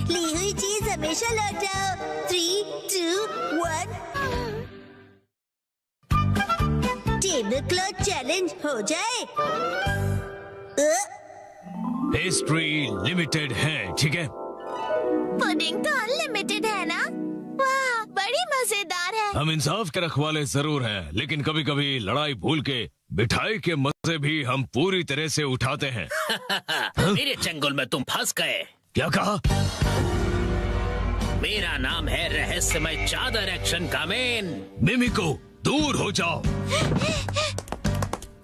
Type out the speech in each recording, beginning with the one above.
ली हुई चीज हमेशा लौटाओ। 3, 2, 1। टेबल क्लॉथ चैलेंज हो जाए। पेस्ट्री लिमिटेड है, ठीक है? पुडिंग तो अनलिमिटेड है ना? वाह, बड़ी मजेदार है। हम इंसाफ के रखवाले जरूर हैं, लेकिन कभी कभी लड़ाई भूल के मिठाई के मजे भी हम पूरी तरह से उठाते हैं। मेरे चंगुल में तुम फंस गए। क्या कहा? मेरा नाम है रहस्यमय चादर एक्शन कामेन। मिमिको, दूर हो जाओ।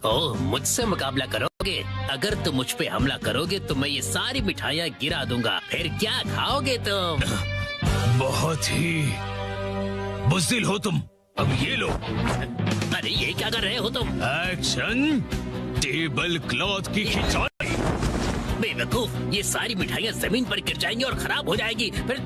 ओह, मुझसे मुकाबला करोगे? अगर तुम मुझ पे हमला करोगे तो मैं ये सारी मिठाइयाँ गिरा दूंगा। फिर क्या खाओगे तुम? बहुत ही बुज़दिल हो तुम। अब ये लो। अरे ये क्या कर रहे हो तुम? एक्शन टेबल क्लॉथ की खिंचाई। बेवकूफ, ये सारी मिठाइयाँ जमीन पर गिर जाएंगी और खराब हो जाएगी। फिर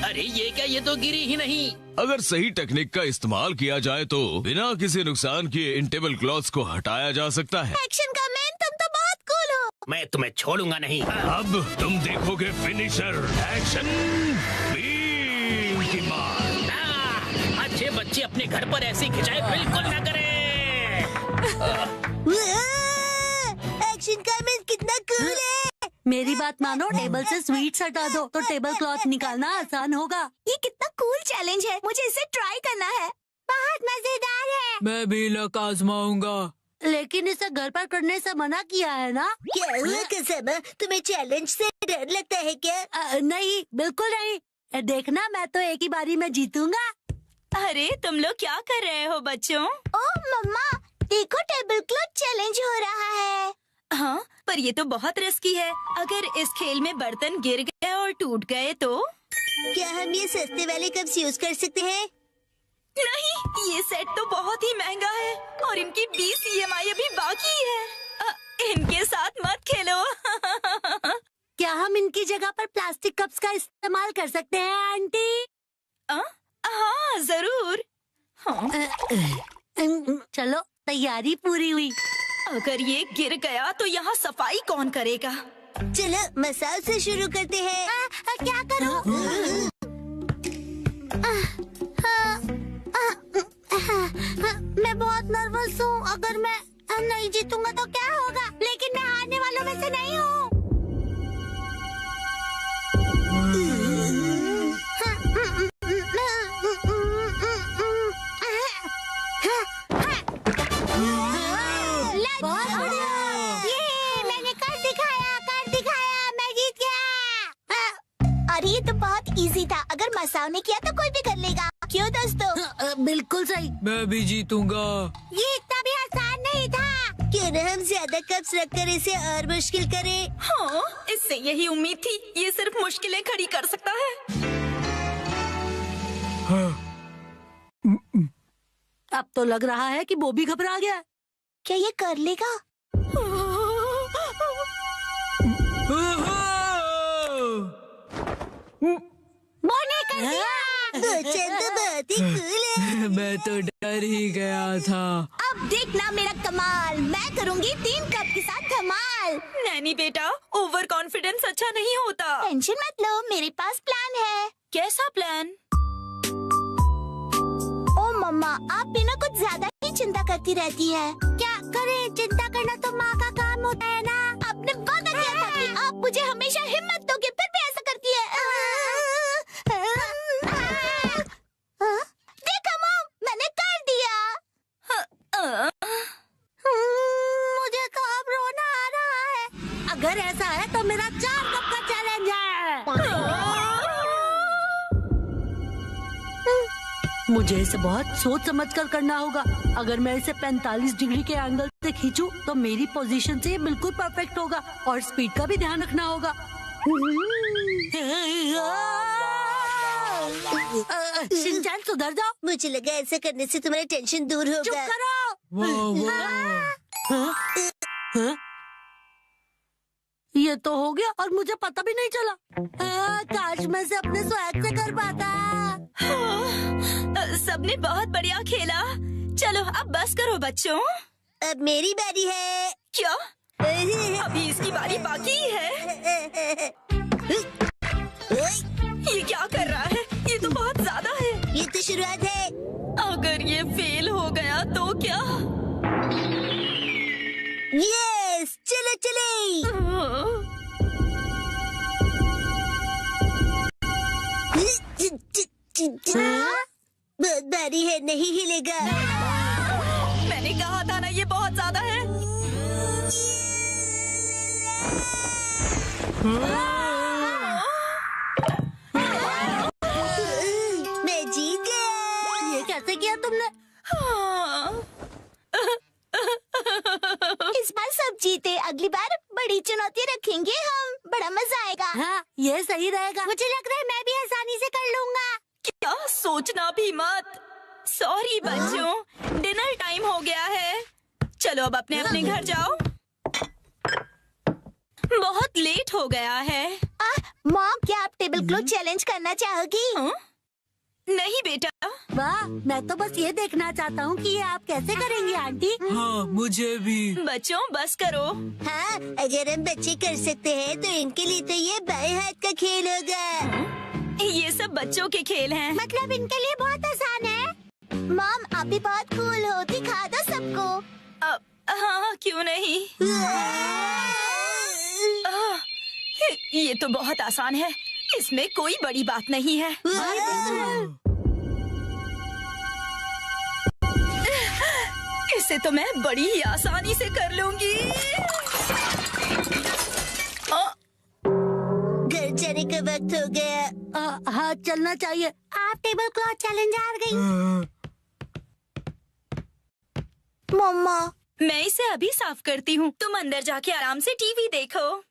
अरे ये क्या, ये तो गिरी ही नहीं। अगर सही टेक्निक का इस्तेमाल किया जाए तो बिना किसी नुकसान किए इन टेबल क्लॉथ्स को हटाया जा सकता है। एक्शन का मैन, तुम तो बहुत कूल हो। मैं तुम्हें छोड़ूंगा नहीं। अब तुम देखोगे फिनिशर। एक्शन बीम की मार। अच्छे बच्चे अपने घर पर ऐसी खिंचाई बिल्कुल न करें। एक्शन का मैन कितना कूल है। मेरी बात मानो, टेबल से स्वीट्स हटा दो तो टेबल क्लॉथ निकालना आसान होगा। ये कितना कूल चैलेंज है, मुझे इसे ट्राई करना है। बहुत मजेदार है। मैं भी लक आजमाऊंगा। लेकिन इसे घर पर करने से मना किया है ना? क्या हुआ कसम, तुम्हें चैलेंज से डर लगता है क्या? नहीं, बिल्कुल नहीं। देखना, मैं तो एक ही बारी में जीतूंगा। अरे तुम लोग क्या कर रहे हो बच्चों? ओह मम्मा, देखो टेबल क्लॉथ चैलेंज हो रहा है। हाँ, पर ये तो बहुत रिस्की है। अगर इस खेल में बर्तन गिर गए और टूट गए तो? क्या हम ये सस्ते वाले कप्स यूज कर सकते हैं? नहीं, ये सेट तो बहुत ही महंगा है और इनकी 20 EMI अभी बाकी है। इनके साथ मत खेलो। क्या हम इनकी जगह पर प्लास्टिक कप्स का इस्तेमाल कर सकते हैं आंटी? हाँ जरूर। हाँ। चलो, तैयारी पूरी हुई। अगर ये गिर गया तो यहाँ सफाई कौन करेगा? चलो मसाज से शुरू करते हैं। क्या करूं? मैं बहुत नर्वस हूँ। अगर मैं नहीं जीतूंगा तो क्या होगा? लेकिन मैं हारने वालों में से नहीं हूँ। बहुत बढ़िया। ये मैंने कर दिखाया, मैं जीत गया। अरे ये तो बहुत इजी था। अगर मसाओ ने किया तो कोई भी कर लेगा। क्यों दोस्तों? बिल्कुल सही। मैं भी जीतूंगा। ये इतना भी आसान नहीं था। क्यों न हम ज्यादा कप्स रखकर इसे और मुश्किल करें? हाँ, इससे यही उम्मीद थी। ये सिर्फ मुश्किलें खड़ी कर सकता है। अब तो लग रहा है कि वो भी घबरा गया। क्या ये कर लेगा? मैंने कर दिया। चंद बहुत ही कूल है। मैं तो डर ही गया था। अब देखना मेरा कमाल। मैं करूंगी 3 कप के साथ धमाल। नैनी बेटा, ओवर कॉन्फिडेंस अच्छा नहीं होता। टेंशन मत लो, मेरे पास प्लान है। कैसा प्लान? ओ मम्मा, आप भी ना कुछ ज्यादा ही चिंता करती रहती है। क्या करें, चिंता करना तो माँ का काम होता है ना। आपने वादा किया था कि आप मुझे हमेशा हिम्मत दोगे, फिर भी ऐसा करती है। देखा मॉम, मैंने कर दिया। मुझे तो अब रोना आ रहा है। अगर ऐसा है तो मेरा 4 कप का चैलेंज है। मुझे इसे बहुत सोच समझ कर करना होगा। अगर मैं इसे 45 डिग्री के एंगल से खींचूं तो मेरी पोजीशन से ये बिल्कुल परफेक्ट होगा और स्पीड का भी ध्यान रखना होगा। शिनचैन, सुधर जाओ। मुझे लगा ऐसा करने से तुम्हारी टेंशन दूर चुप होगा। करो। हाँ? ये तो हो गया और मुझे पता भी नहीं चला। काश मैं से अपने स्वैग से कर पाता। सबने बहुत बढ़िया खेला। चलो अब बस करो बच्चों। अब मेरी बारी है। क्या? अभी इसकी बारी बाकी है। बहुत भारी है, नहीं हिलेगा। मैंने कहा था ना, ये बहुत ज्यादा है। मैं जीत गया। ये कैसे किया तुमने? इस बार सब जीते, अगली बार बड़ी चुनौती रखेंगे हम, बड़ा मजा आएगा। हाँ, ये सही रहेगा। मुझे लग रहा है मैं भी आसानी से कर लूंगा। क्या सोचना भी मत। सॉरी बच्चों, डिनर टाइम हो गया है। चलो अब अपने अपने घर जाओ, बहुत लेट हो गया है। मॉम, क्या आप टेबल क्लॉथ चैलेंज करना चाहोगी? नहीं बेटा। वाह, मैं तो बस ये देखना चाहता हूँ कि ये आप कैसे करेंगी आंटी। हाँ मुझे भी। बच्चों बस करो। हाँ, अगर हम बच्चे कर सकते हैं तो इनके लिए तो ये बाएं हाथ का खेल होगा। ये सब बच्चों के खेल हैं। मतलब इनके लिए बहुत आसान है। मॉम, आप भी बहुत कूल हो, दिखा दो सबको। हाँ, क्यों नहीं। ये तो बहुत आसान है, इसमें कोई बड़ी बात नहीं है। इसे तो मैं बड़ी ही आसानी से कर लूंगी। घर जाने का वक्त हो गया। हाँ, चलना चाहिए। आप टेबल क्लॉथ चैलेंज हार गई। मम्मा, मैं इसे अभी साफ करती हूँ, तुम अंदर जाके आराम से टीवी देखो।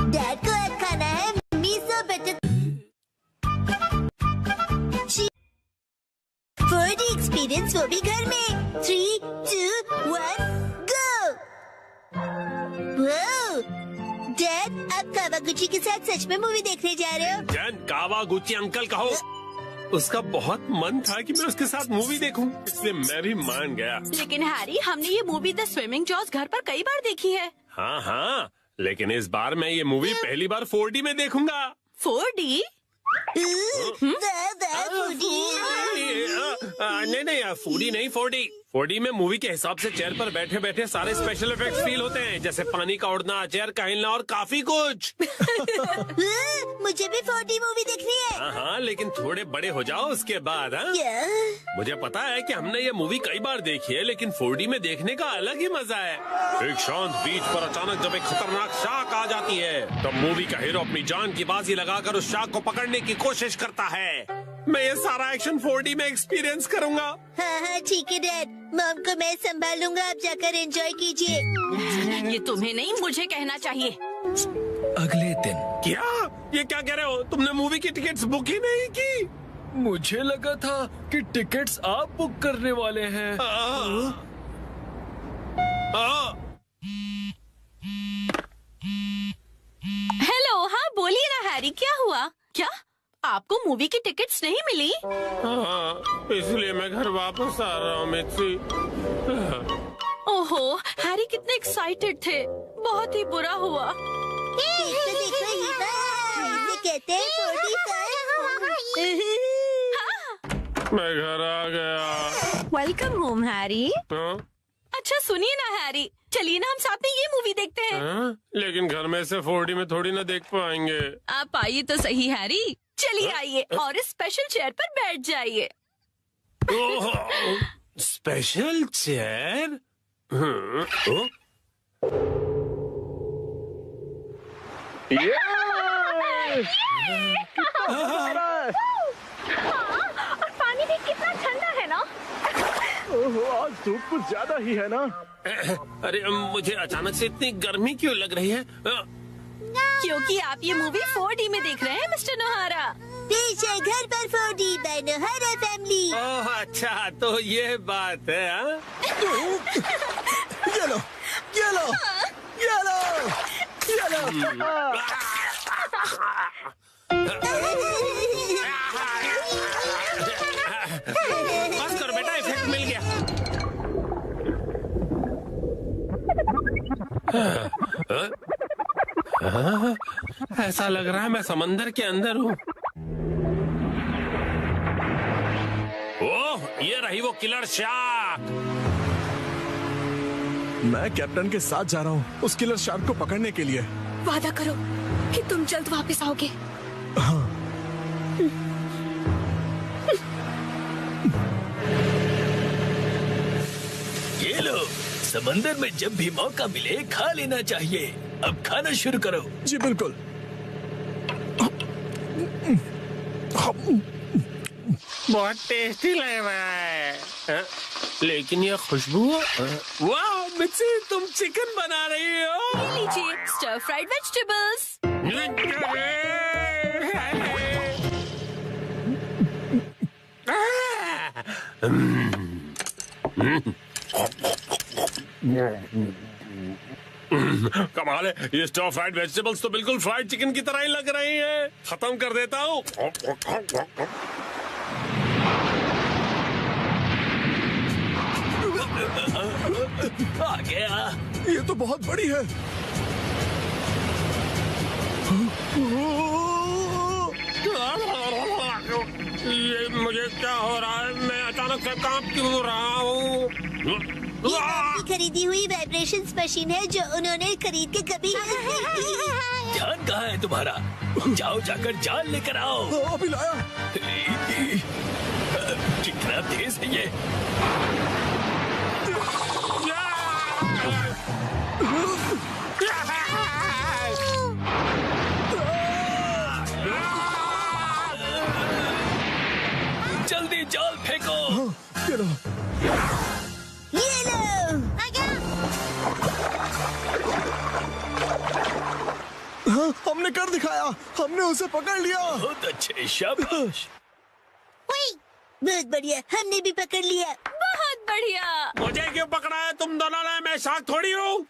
डैड को आज खाना है मिसो बटर 4D एक्सपीरियंस, वो भी घर में। 3, 2, 1, गो। वाओ, डैड, आप कावागुची के साथ सच में मूवी देखने जा रहे हो? जन, कावागुची अंकल कहो। उसका बहुत मन था कि मैं उसके साथ मूवी देखूं, इसलिए मैं भी मान गया। लेकिन हैरी, हमने ये मूवी द स्विमिंग जॉस घर पर कई बार देखी है। हाँ हाँ, लेकिन इस बार मैं ये मूवी पहली बार 4D में देखूंगा। 4D? नहीं 4D नहीं, 4D। 4D में मूवी के हिसाब से चेयर पर बैठे बैठे सारे स्पेशल इफेक्ट्स फील होते हैं, जैसे पानी का उड़ना, चेयर का हिलना और काफी कुछ। मुझे भी 4D मूवी देखनी है। हाँ हाँ, लेकिन थोड़े बड़े हो जाओ उसके बाद। हाँ, मुझे पता है कि हमने ये मूवी कई बार देखी है, लेकिन 4D में देखने का अलग ही मजा है। एक शांत बीच पर अचानक जब एक खतरनाक शार्क आ जाती है, तब मूवी का हीरो अपनी जान की बाजी लगाकर उस शार्क को पकड़ने की कोशिश करता है। मैं ये सारा एक्शन 4D में एक्सपीरियंस करूंगा। हाँ हाँ ठीक है डैड, मॉम को मैं संभालूंगा, आप जाकर एंजॉय कीजिए। ये तुम्हें नहीं, मुझे कहना चाहिए। अगले दिन क्या? ये क्या कह रहे हो? तुमने मूवी की टिकट्स बुक ही नहीं की? मुझे लगा था कि टिकट्स आप बुक करने वाले हैं। हेलो, हाँ बोलिए ना हैरी, क्या हुआ? क्या आपको मूवी की टिकट्स नहीं मिली? हाँ, इसलिए मैं घर वापस आ रहा हूँ मिर्ची। ओहो, हैरी कितने एक्साइटेड थे, बहुत ही बुरा हुआ। देखो देखो, ये बात इसे कहते हैं 45। मैं घर आ गया। Welcome home Harry. हाँ? अच्छा सुनिए ना हैरी, चलिए ना हम साथ में ये मूवी देखते हैं। हाँ? लेकिन घर में से 4D में थोड़ी ना देख पाएंगे। आप आइए तो सही हैरी, चलिए आइए और इस स्पेशल चेयर पर बैठ जाइए। Special chair? और पानी भी कितना ठंडा है ना। आज धूप कुछ ज्यादा ही है ना। अरे मुझे अचानक से इतनी गर्मी क्यों लग रही है? क्योंकि आप ये मूवी 4D में देख रहे हैं मिस्टर नोहारा। पीछे घर पर 4D बाय नोहारा फैमिली। ओह अच्छा, तो ये बात है। हाँ? ये लो, ये लो, ये लो, ये लो। बस करो बेटा, इफेक्ट मिल गया। ऐसा लग रहा है मैं समंदर के अंदर हूँ। ओह, ये रही वो किलर शार्क। मैं कैप्टन के साथ जा रहा हूँ उस किलर शार्क को पकड़ने के लिए। वादा करो कि तुम जल्द वापस आओगे। हाँ। ये लो, समंदर में जब भी मौका मिले खा लेना चाहिए। अब खाना शुरू करो। जी बिल्कुल। बहुत टेस्टी लग रहा है। हाँ? लेकिन ये खुशबू, वाह मिर्ची, तुम चिकन बना रही हो। ये लीजिए स्टर फ्राइड वेजिटेबल्स। कमाल है, ये स्टर फ्राइड वेजिटेबल्स तो बिल्कुल फ्राइड चिकन की तरह ही लग रही है। खत्म कर देता हूँ। आ गया। ये तो बहुत बड़ी है। ये मुझे क्या हो रहा है? मैं अचानक से कांप क्यों रहा हूँ? ये आपकी खरीदी हुई वाइब्रेशंस मशीन है जो उन्होंने खरीद के कभी ध्यान कहाँ है तुम्हारा? जाओ जाकर जाल लेकर आओ। अभी लाया। कितना तेज है ये। जल्दी जाल फेंको। ये लो। ये लो। आ गया। हाँ, हमने कर दिखाया। हमने उसे पकड़ लिया। बहुत अच्छे, शाबाश। वही, बहुत बढ़िया, हमने भी पकड़ लिया। बहुत बढ़िया। मुझे क्यों पकड़ा है तुम दोनों ने? मैं शार्क थोड़ी हूँ।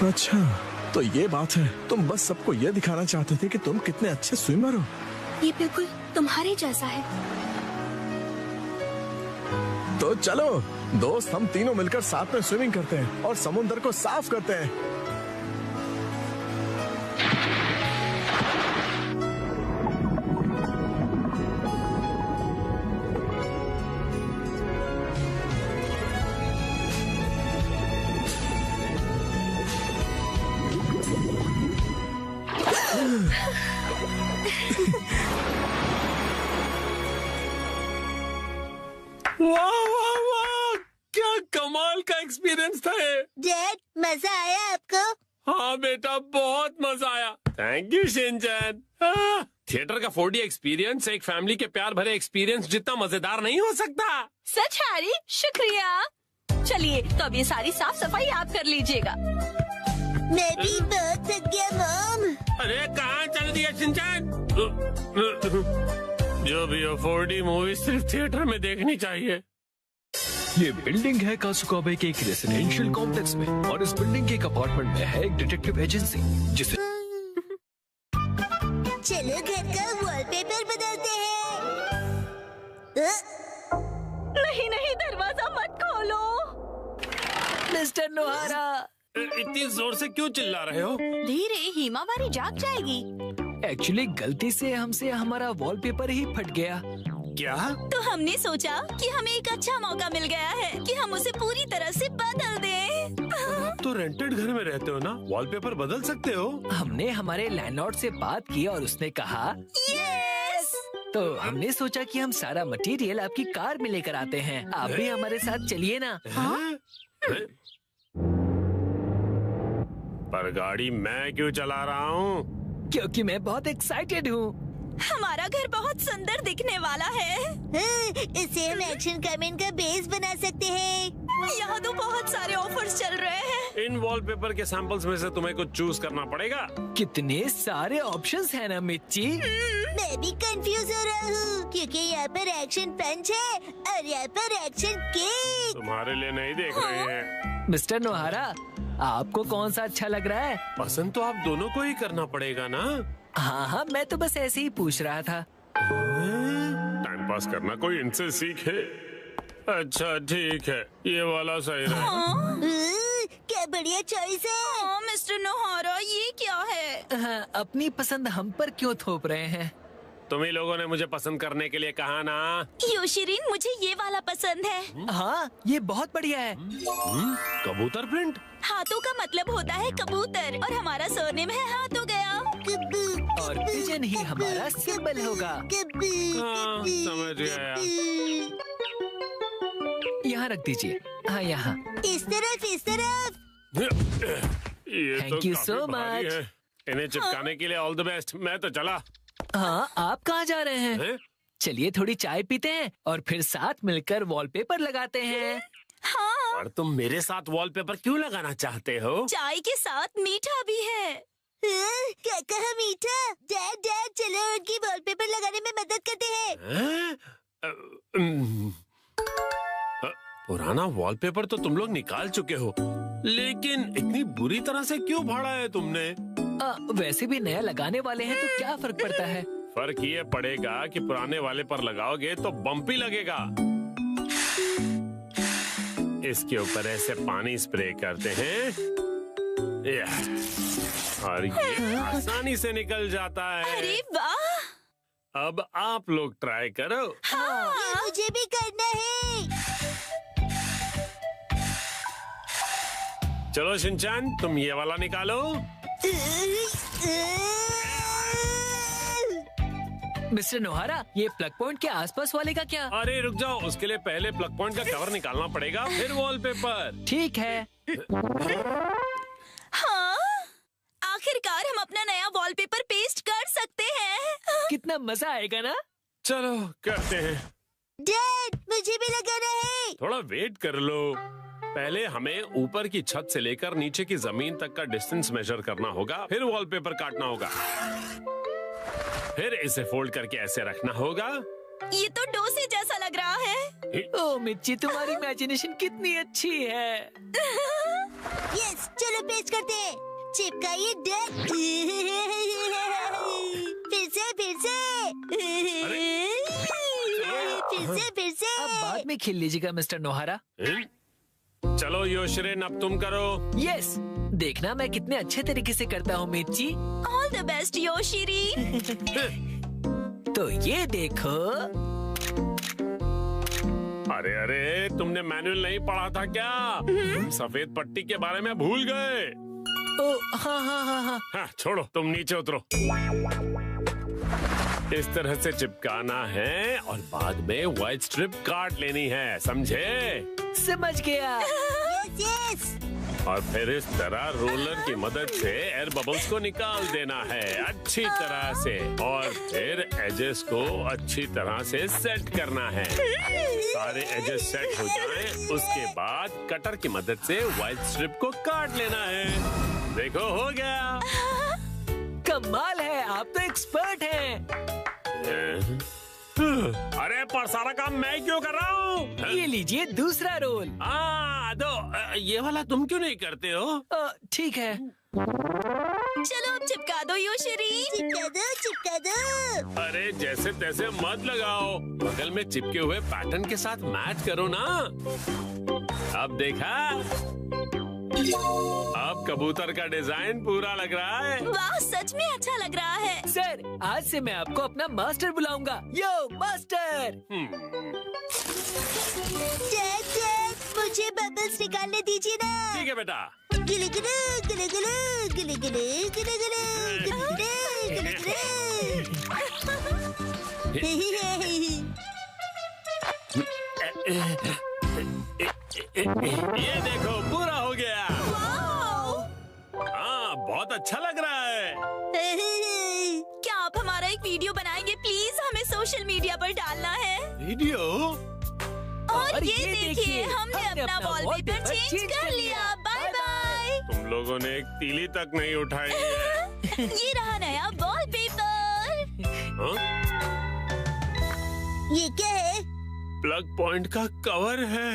अच्छा, तो ये बात है। तुम बस सबको ये दिखाना चाहते थे कि तुम कितने अच्छे स्विमर हो। ये बिल्कुल तुम्हारे जैसा है। तो चलो दोस्त, हम तीनों मिलकर साथ में स्विमिंग करते हैं और समुद्र को साफ करते हैं। वाह वाह वाह, क्या कमाल का एक्सपीरियंस था ये। डैड, मजा आया आपको? हाँ बेटा, बहुत मजा आया। Thank you Shinchan. थिएटर का 4D एक्सपीरियंस एक फैमिली के प्यार भरे एक्सपीरियंस जितना मजेदार नहीं हो सकता। सच हैरी, शुक्रिया। चलिए तो अब ये सारी साफ सफाई आप कर लीजिएगा। मैं भी बहुत थक गया मॉम। अरे कहाँ चल दिया शिनचैन? जो भी हो, 4D मूवी सिर्फ थिएटर में देखनी चाहिए। ये बिल्डिंग है कासुकाबे के एक रेसिडेंशियल कॉम्प्लेक्स में, और इस बिल्डिंग के एक अपार्टमेंट में है एक डिटेक्टिव एजेंसी जिसे चलो घर का वॉलपेपर बदलते हैं। नहीं नहीं, दरवाजा मत खोलो। मिस्टर नोहारा। इतनी जोर से क्यों चिल्ला रहे हो? धीरे, हिमावारी जाग जाएगी। एक्चुअली गलती से हमसे हमारा वॉलपेपर ही फट गया। क्या? तो हमने सोचा कि हमें एक अच्छा मौका मिल गया है कि हम उसे पूरी तरह से बदल दें। तो रेंटेड घर में रहते हो ना, वॉलपेपर बदल सकते हो। हमने हमारे लैंडलॉर्ड से बात की और उसने कहा यस। तो हमने सोचा कि हम सारा मटेरियल आपकी कार में लेकर आते हैं। आप भी हमारे साथ चलिए ना। पर गाड़ी मैं क्यों चला रहा हूँ? क्योंकि मैं बहुत एक्साइटेड हूँ। हमारा घर बहुत सुंदर दिखने वाला है। इसे हम एक्शन कमेंट का बेस बना सकते हैं। यहाँ तो बहुत सारे ऑफर्स चल रहे हैं। इन वॉलपेपर के सैंपल्स में से तुम्हें कुछ चूज करना पड़ेगा। कितने सारे ऑप्शंस हैं ना मिर्ची। मैं भी कंफ्यूज हो रहा हूँ क्योंकि यहाँ पर एक्शन पंच है और यहाँ पर एक्शन केक। तुम्हारे लिए नहीं देख रहे हैं। मिस्टर नोहारा, आपको कौन सा अच्छा लग रहा है? पसंद तो आप दोनों को ही करना पड़ेगा ना। हाँ हाँ, मैं तो बस ऐसे ही पूछ रहा था। टाइम पास करना कोई इनसे सीखे। अच्छा ठीक है, ये वाला सही रहेगा। क्या बढ़िया चॉइस है। मिस्टर नोहारा, ये क्या है? हाँ, अपनी पसंद हम पर क्यों थोप रहे हैं? तुम ही लोगों ने मुझे पसंद करने के लिए कहा ना। योशिरीन, मुझे ये वाला पसंद है। हाँ, ये बहुत बढ़िया है। कबूतर प्रिंट। हाथों का मतलब होता है कबूतर और हमारा सरनेम है हाथों गया। और पिजन ही हमारा सिंबल होगा। हाँ, समझ गया। यहाँ रख दीजिए। हाँ, यहाँ। इस तरफ, इस तरफ। ये Thank तो you काफी so भारी much. है। इन्हें चिपकाने के लिए ऑल द बेस्ट। मैं तो चला। हाँ, आप कहाँ जा रहे हैं? हैं? चलिए थोड़ी चाय पीते हैं और फिर साथ मिलकर वॉलपेपर लगाते हैं। हाँ, और तुम मेरे साथ वॉलपेपर क्यों लगाना चाहते हो? चाय के साथ मीठा भी है। क्या कहा मीठा? डैड डैड चलो उनकी वॉलपेपर लगाने में मदद करते हैं। हैं? पुराना वॉलपेपर तो तुम लोग निकाल चुके हो, लेकिन इतनी बुरी तरह से क्यों फाड़ा है तुमने? वैसे भी नया लगाने वाले हैं तो क्या फर्क पड़ता है? फर्क ये पड़ेगा कि पुराने वाले पर लगाओगे तो बम्पी लगेगा। इसके ऊपर ऐसे पानी स्प्रे करते हैं और ये आसानी से निकल जाता है। अरे वाह! अब आप लोग ट्राई करो। ये मुझे भी करना है। चलो शिनचैन, तुम ये वाला निकालो। मिस्टर नोहारा, ये प्लग पॉइंट के आसपास वाले का क्या? अरे रुक जाओ, उसके लिए पहले प्लग पॉइंट का कवर निकालना पड़ेगा, फिर वॉलपेपर। ठीक है। हाँ, आखिरकार हम अपना नया वॉलपेपर पेस्ट कर सकते हैं। कितना मजा आएगा ना? चलो करते हैं। डैड मुझे भी लगाना है। थोड़ा वेट कर लो। पहले हमें ऊपर की छत से लेकर नीचे की जमीन तक का डिस्टेंस मेजर करना होगा, फिर वॉलपेपर काटना होगा, फिर इसे फोल्ड करके ऐसे रखना होगा। ये तो डोसे जैसा लग रहा है। ओ मिर्ची, तुम्हारी इमेजिनेशन कितनी अच्छी है। यस, चलो पेस्ट करते हैं। चिपकाइए डैड। फिर से फिर से। अब बाद में खेल लीजिएगा मिस्टर नोहारा। चलो योशिरिन, अब तुम करो। यस, देखना मैं कितने अच्छे तरीके से करता हूँ मिर्ची। ऑल द बेस्ट योशिरी। तो ये देखो। अरे अरे, तुमने मैनुअल नहीं पढ़ा था क्या? तुम सफेद पट्टी के बारे में भूल गए। ओ हाँ हाँ हाँ हाँ। हाँ, छोड़ो, तुम नीचे उतरो। इस तरह से चिपकाना है और बाद में व्हाइट स्ट्रिप काट लेनी है, समझे? समझ गया। यस। और फिर इस तरह रोलर की मदद से एयर बबल्स को निकाल देना है अच्छी तरह से, और फिर एजेस को अच्छी तरह से सेट करना है। सारे एजेस सेट हो जाएं, उसके बाद कटर की मदद से व्हाइट स्ट्रिप को काट लेना है। देखो, हो गया। कमाल है, आप तो एक्सपर्ट हैं। अरे पर सारा काम मैं क्यों कर रहा हूँ? ये लीजिए दूसरा रोल। दो। ये वाला तुम क्यों नहीं करते हो? ठीक है। चलो अब चिपका दो योशिरी। चिपका दो। अरे जैसे तैसे मत लगाओ, बगल में चिपके हुए पैटर्न के साथ मैच करो ना। अब देखा, अब कबूतर का डिजाइन पूरा लग रहा है। वाह, सच में अच्छा लग रहा है। सर, आज से मैं आपको अपना मास्टर बुलाऊंगा। यो मास्टर। डैड, मुझे बबल्स निकालने दीजिए ना। ठीक है बेटा। गिले गिले गिले गिले गिले गिले गिले गिले गिले ये देखो, पूरा हो गया। हाँ, बहुत अच्छा लग रहा है। क्या आप हमारा एक वीडियो बनाएंगे प्लीज? हमें सोशल मीडिया पर डालना है। वीडियो? और ये देखिए, हमने अपना वॉलपेपर चेंज कर लिया। Bye bye. तुम लोगों ने एक तीली तक नहीं उठाई है। ये रहा नया वॉलपेपर। हाँ? ये क्या है? प्लग पॉइंट का कवर है।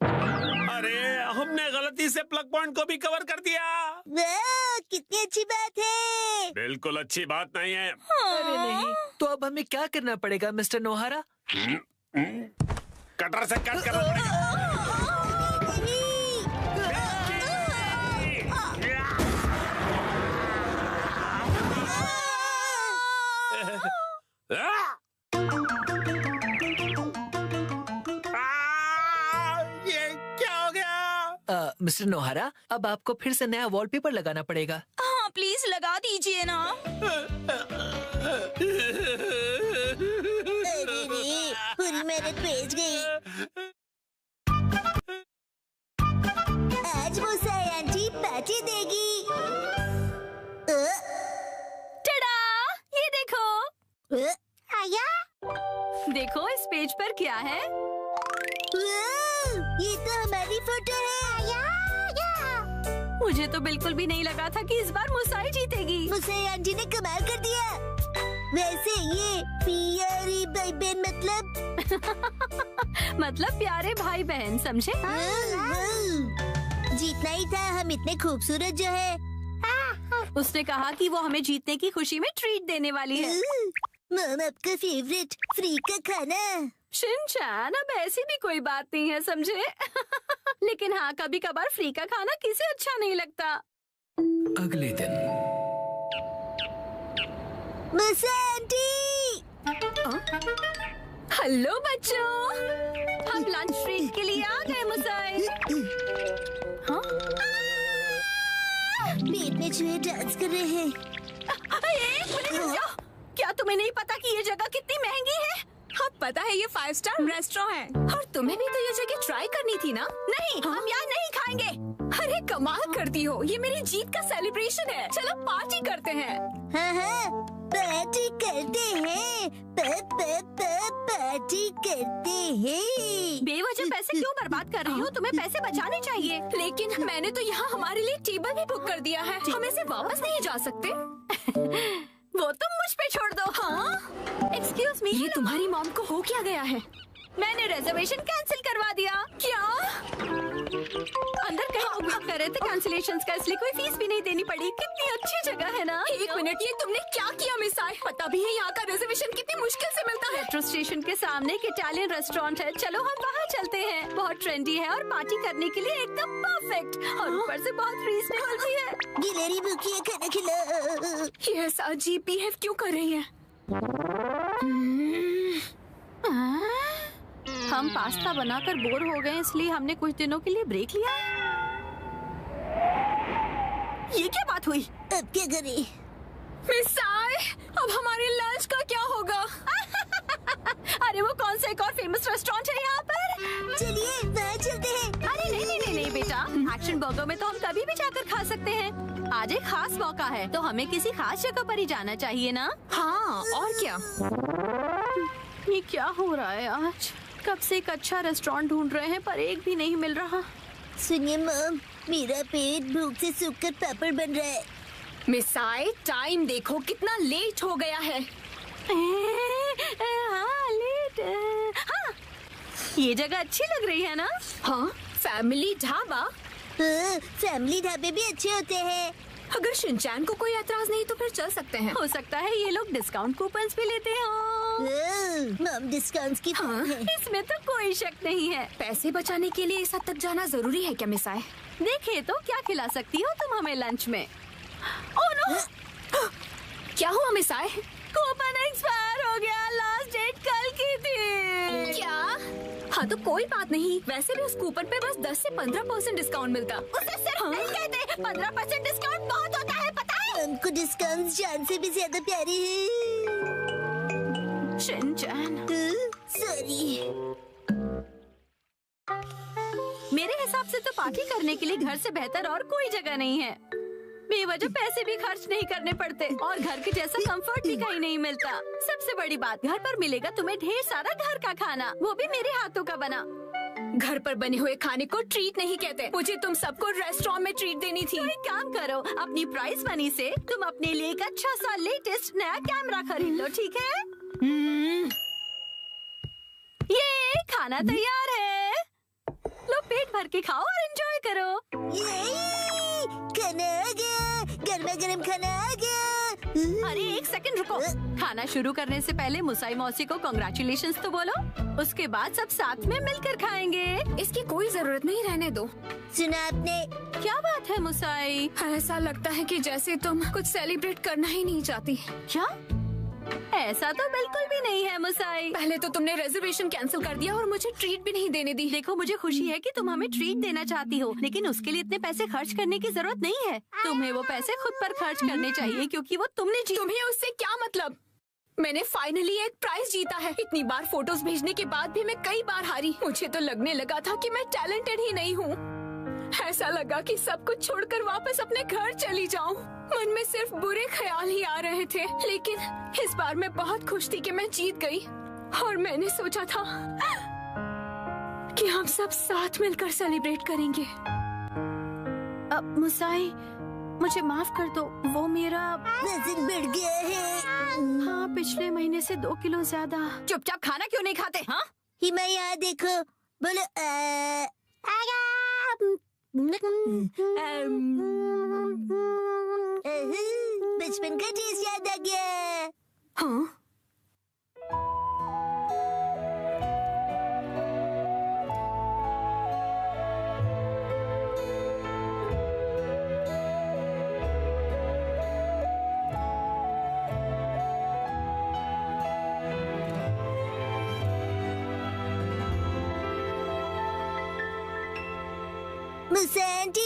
अरे, हमने गलती से प्लग पॉइंट को भी कवर कर दिया। वाह, कितनी अच्छी बात है। बिल्कुल अच्छी बात नहीं है। अरे नहीं, तो अब हमें क्या करना पड़ेगा मिस्टर नोहारा? कटर से कट करना पड़ेगा। मिस्टर नोहारा, अब आपको फिर से नया वॉलपेपर लगाना पड़ेगा। हाँ प्लीज लगा दीजिए ना। अरे रे, पूरी मेहनत बेच गई। आज मुसाई आंटी पार्टी देगी। टडा, ये देखो। आया? देखो इस पेज पर क्या है। ये तो हमारी फोटो है। आया। मुझे तो बिल्कुल भी नहीं लगा था कि इस बार मुसाई जीतेगी। मुसाई आंटी ने कमाल कर दिया। वैसे ये प्यारे भाई बहन मतलब प्यारे भाई बहन, समझे? जीतना ही था, हम इतने खूबसूरत जो है। उसने कहा कि वो हमें जीतने की खुशी में ट्रीट देने वाली है। मम आपका फेवरेट फ्री का खाना। शिनचैन, अब ऐसी भी कोई बात नहीं है, समझे? लेकिन हाँ, कभी कभार फ्री का खाना किसे अच्छा नहीं लगता। अगले दिन मुसाई आंटी। हेलो बच्चों, हम लंच ब्रेक के लिए आ गए मुसाई। हाँ? पेट में चूहे डांस कर रहे हैं। एक मिनट रुक जाओ। क्या तुम्हें नहीं पता कि ये जगह कितनी महंगी है? हाँ पता है, ये 5 स्टार रेस्टोरेंट है। और तुम्हें भी तो ये जगह ट्राई करनी थी ना? नहीं, हम यहाँ नहीं खाएंगे। अरे कमाल करती हो, ये मेरी जीत का सेलिब्रेशन है। चलो पार्टी करते हैं। हाँ, पार्टी करते हैं। पार्टी करते हैं। बेवजह पैसे क्यों बर्बाद कर रही हो? तुम्हें पैसे बचाने चाहिए। लेकिन मैंने तो यहाँ हमारे लिए टेबल भी बुक कर दिया है। हम ऐसे वापस नहीं जा सकते। वो तुम मुझ पे छोड़ दो। हाँ? एक्सक्यूज मी, ये तुम्हारी मॉम को हो क्या गया है? मैंने रिजर्वेशन कैंसिल करवा दिया। क्या? अंदर कहीं उपयोग कर रहे थे कैंसिलेशंस का, इसलिए कोई फीस भी नहीं देनी पड़ी। कितनी अच्छी जगह है ना? एक मिनट, ये तुमने क्या किया मिसाई? पता भी है यहाँ का रिजर्वेशन कितनी मुश्किल से मिलता है। मेट्रो स्टेशन के सामने एक इटालियन रेस्टोरेंट है। चलो हम वहाँ चलते हैं। बहुत ट्रेंडी है और पार्टी करने के लिए एकदम परफेक्ट। और ऊपर से बहुत रीजनेबल भी है। गिलहरी भूखी है, खाना खिला। ये ऐसा अजीब बिहेव क्यों कर रही है? हम पास्ता बनाकर बोर हो गए, इसलिए हमने कुछ दिनों के लिए ब्रेक लिया। ये क्या बात हुई? अब क्या करें? मिसाई, अब हमारे लंच का क्या होगा? अरे वो कौन सा एक और फेमस रेस्टोरेंट है यहाँ पर? चलिए वहाँ चलते हैं। अरे नहीं बेटा, एक्शन बर्गर में तो हम कभी भी जाकर खा सकते हैं। आज एक खास मौका है, तो हमें किसी खास जगह पर ही जाना चाहिए ना? हाँ, और क्या? ये क्या हो रहा है आज? कब से एक अच्छा रेस्टोरेंट ढूंढ रहे हैं, पर एक भी नहीं मिल रहा। सुनिए मम, मेरा पेट भूख से सूखकर पापड़ बन रहा है। मिसाई, टाइम देखो कितना लेट हो गया है। हाँ, लेट। हाँ, ये जगह अच्छी लग रही है ना? हाँ, फैमिली ढाबा। फैमिली ढाबे भी अच्छे होते हैं। अगर शिनचैन को कोई एतराज नहीं तो फिर चल सकते हैं। हो सकता है ये लोग डिस्काउंट कूपन्स भी लेते हो। मम डिस्काउंट्स की हाँ, इसमें तो कोई शक नहीं है। पैसे बचाने के लिए इस हद तक जाना जरूरी है क्या मिसाई? देखिए तो क्या खिला सकती हो तुम हमें लंच में? Oh no! क्या हुआ मिसाई? कूपन एक्सपायर हो गया, लास्ट डेट कल की थी। क्या? हाँ तो कोई बात नहीं, वैसे भी उस कूपन पे बस 10 से 15% डिस्काउंट मिलता। उसे सिर्फ नहीं कहते, 15% डिस्काउंट बहुत होता है, पता है? हमको डिस्काउंट जान से भी ज्यादा प्यारे हैं। Shinchan, sorry. मेरे हिसाब से तो पार्टी करने के लिए घर से बेहतर और कोई जगह नहीं है। बेवजह पैसे भी खर्च नहीं करने पड़ते और घर के जैसा कंफर्ट भी कहीं नहीं मिलता। सबसे बड़ी बात, घर पर मिलेगा तुम्हें ढेर सारा घर का खाना, वो भी मेरे हाथों का बना। घर पर बने हुए खाने को ट्रीट नहीं कहते। मुझे तुम सबको रेस्टोरेंट में ट्रीट देनी थी। एक काम करो, अपनी प्राइस मनी से तुम अपने लिए एक अच्छा सा लेटेस्ट नया कैमरा खरीद लो, ठीक है? ये खाना तैयार है, लो पेट भर के खाओ और एंजॉय करो। खाना आ गया, गर्मा गर्म खाना आ गया। अरे एक सेकंड रुको, खाना शुरू करने से पहले मुसाई मौसी को कांग्रेचुलेशंस तो बोलो, उसके बाद सब साथ में मिलकर खाएंगे। इसकी कोई जरूरत नहीं, रहने दो। सुना आपने? क्या बात है मुसाई? ऐसा लगता है कि जैसे तुम कुछ सेलिब्रेट करना ही नहीं चाहती। क्या? ऐसा तो बिल्कुल भी नहीं है मुसाई। पहले तो तुमने रिजर्वेशन कैंसिल कर दिया और मुझे ट्रीट भी नहीं देने दी। देखो, मुझे खुशी है कि तुम हमें ट्रीट देना चाहती हो, लेकिन उसके लिए इतने पैसे खर्च करने की जरूरत नहीं है। तुम्हें वो पैसे खुद पर खर्च करने चाहिए, क्योंकि वो तुमने तुम्हें उससे क्या मतलब? मैंने फाइनली एक प्राइज जीता है। इतनी बार फोटोज भेजने के बाद भी मैं कई बार हारी। मुझे तो लगने लगा था कि मैं टैलेंटेड ही नहीं हूँ। ऐसा लगा कि सब कुछ छोड़कर वापस अपने घर चली जाऊं। मन में सिर्फ बुरे ख्याल ही आ रहे थे, लेकिन इस बार मैं बहुत खुश थी कि मैं जीत गई। और मैंने सोचा था कि हम सब साथ मिलकर सेलिब्रेट करेंगे। अब मुसाई, मुझे माफ कर दो, वो मेरा वजन बढ़ गया है। हाँ, पिछले महीने से 2 किलो ज्यादा। चुपचाप खाना क्यों नहीं खाते? हाँ, हिमा, यहाँ देखो। बोलो बचपन का टेस्ट याद आ गया। हाँ,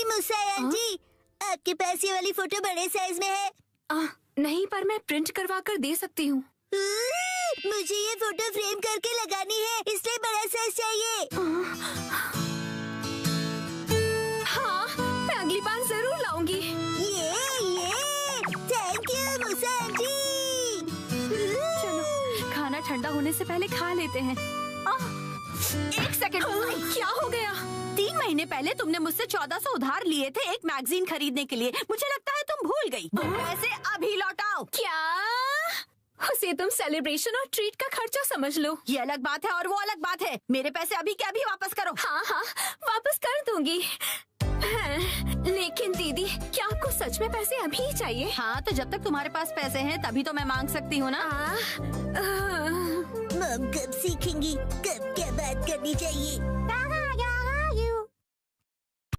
मुसा आंटी, आपके पास ये वाली फोटो बड़े साइज में है? नहीं, पर मैं प्रिंट करवा कर दे सकती हूँ। मुझे ये फोटो फ्रेम करके लगानी है, इसलिए बड़ा साइज चाहिए। हाँ, मैं अगली बार जरूर लाऊंगी। ये थैंक यू मुसा आंटी। चलो, खाना ठंडा होने से पहले खा लेते हैं। 1 सेकंड, क्या हो गया? 3 महीने पहले तुमने मुझसे 1400 उधार लिए थे एक मैगजीन खरीदने के लिए। मुझे लगता है तुम भूल गई। पैसे अभी लौटाओ। क्या? उसे तुम सेलिब्रेशन और ट्रीट का खर्चा समझ लो। ये अलग बात है और वो अलग बात है। मेरे पैसे अभी के अभी वापस करो। हाँ, वापस कर दूंगी। लेकिन दीदी, क्या आपको सच में पैसे अभी ही चाहिए? हाँ, तो जब तक तुम्हारे पास पैसे हैं तभी तो मैं मांग सकती हूँ ना। मम कब सीखेंगी कब क्या बात करनी चाहिए?